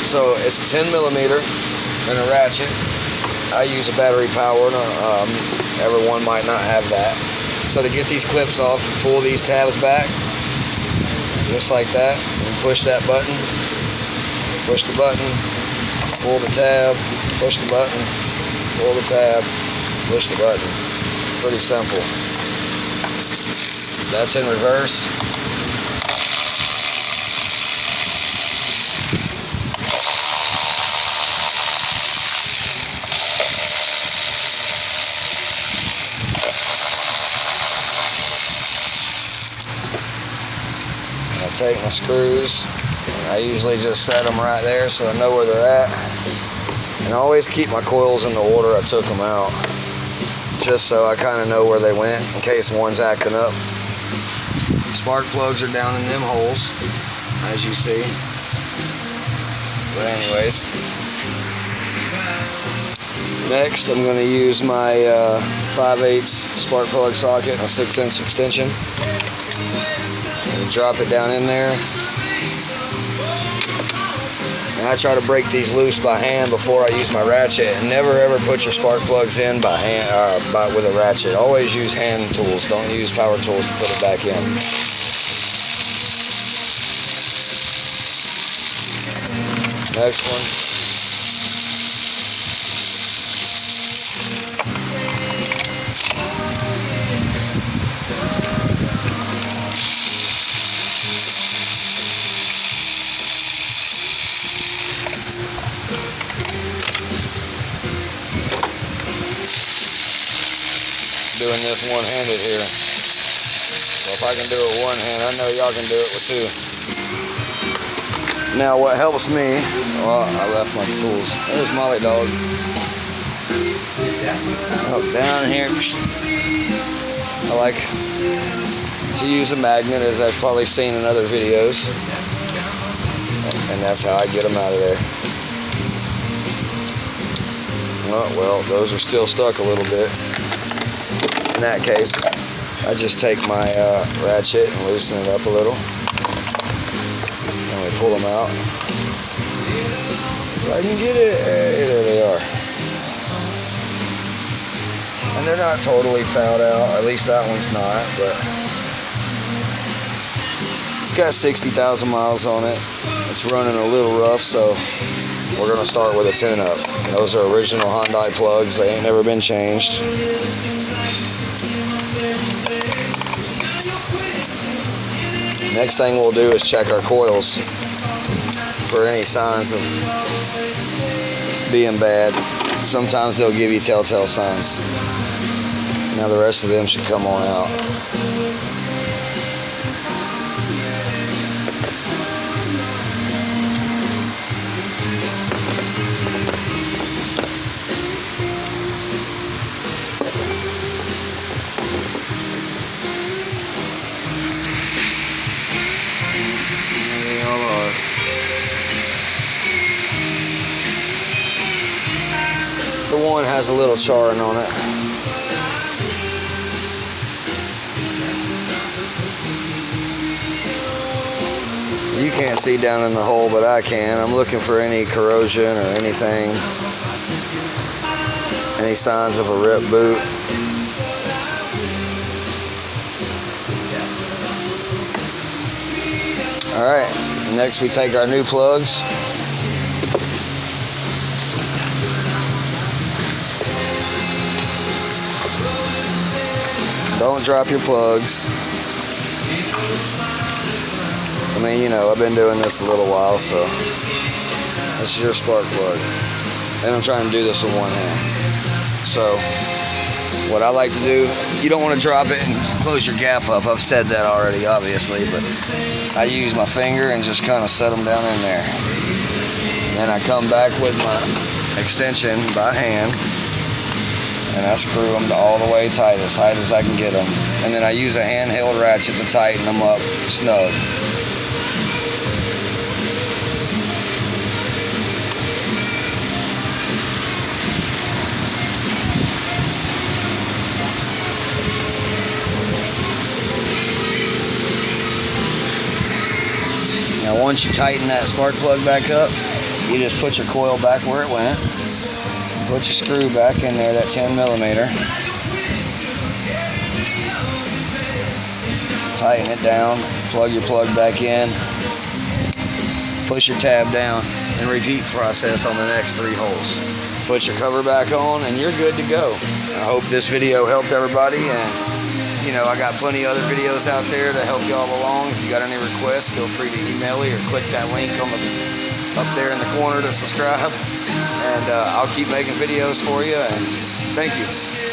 So it's a 10 millimeter and a ratchet. I use a battery powered. Everyone might not have that. So to get these clips off, pull these tabs back, just like that, and push that button. Push the button, pull the tab, push the button, pull the tab, push the button. Pretty simple. That's in reverse. I'll take my screws. I usually just set them right there so I know where they're at. And I always keep my coils in the order I took them out, just so I kind of know where they went in case one's acting up. Spark plugs are down in them holes, as you see. But anyways, next I'm going to use my 5/8 spark plug socket and a 6-inch extension. And drop it down in there. And I try to break these loose by hand before I use my ratchet. And never ever put your spark plugs in by hand with a ratchet. Always use hand tools. Don't use power tools to put it back in. Next one. Doing this one-handed here. So if I can do it with one hand, I know y'all can do it with two. Now what helps me, well, I left my tools. There's Molly Dog. Oh, down here. I like to use a magnet, as I've probably seen in other videos. And that's how I get them out of there. Oh, well, those are still stuck a little bit. In that case, I just take my ratchet and loosen it up a little. And we pull them out. If I can get it, hey, there they are. And they're not totally fouled out, at least that one's not, but it's got 60,000 miles on it. It's running a little rough, so we're gonna start with a tune-up. Those are original Hyundai plugs, they ain't never been changed. Next thing we'll do is check our coils for any signs of being bad. Sometimes they'll give you telltale signs. Now the rest of them should come on out. The one has a little charring on it. You can't see down in the hole, but I can. I'm looking for any corrosion or anything. Any signs of a ripped boot. Alright, next we take our new plugs. Don't drop your plugs. I mean, you know, I've been doing this a little while, so this is your spark plug. And I'm trying to do this with one hand. So, what I like to do, you don't want to drop it and close your gap up. I've said that already, obviously, but I use my finger and just kind of set them down in there. And then I come back with my extension by hand. And I screw them all the way tight as I can get them. And then I use a handheld ratchet to tighten them up snug. Now once you tighten that spark plug back up, you just put your coil back where it went. Put your screw back in there, that 10 millimeter. Tighten it down, plug your plug back in, push your tab down, and repeat process on the next 3 holes. Put your cover back on, and you're good to go. I hope this video helped everybody, and you know, I got plenty of other videos out there to help y'all along. If you got any requests, feel free to email me or click that link on up there in the corner to subscribe. And I'll keep making videos for you, and thank you.